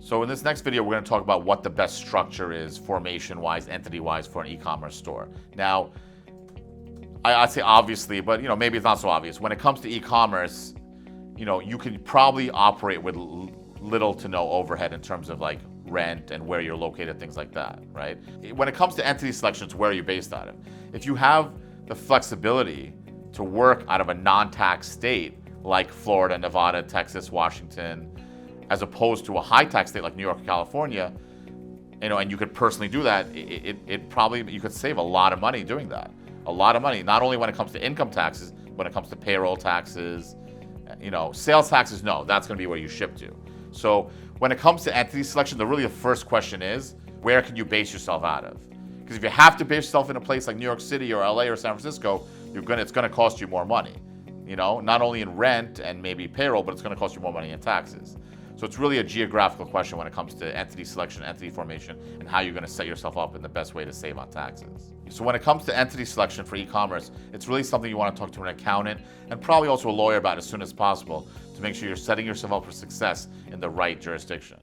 So in this next video, we're going to talk about what the best structure is, formation-wise, entity-wise, for an e-commerce store. Now, I'd say obviously, but maybe it's not so obvious. When it comes to e-commerce, you can probably operate with little to no overhead in terms of like rent and where you're located, things like that, right? When it comes to entity selections, where are you based out of? If you have the flexibility to work out of a non-tax state like Florida, Nevada, Texas, Washington, as opposed to a high-tax state like New York or California, and you could personally do that, it probably, you could save a lot of money doing that. A lot of money, not only when it comes to income taxes, when it comes to payroll taxes, sales taxes, no, that's going to be where you ship to. So when it comes to entity selection, the first question is, where can you base yourself out of? Because if you have to base yourself in a place like New York City or LA or San Francisco, it's going to cost you more money. Not only in rent and maybe payroll, but it's going to cost you more money in taxes. So it's really a geographical question when it comes to entity selection, entity formation, and how you're going to set yourself up in the best way to save on taxes. So when it comes to entity selection for e-commerce, it's really something you want to talk to an accountant and probably also a lawyer about as soon as possible to make sure you're setting yourself up for success in the right jurisdiction.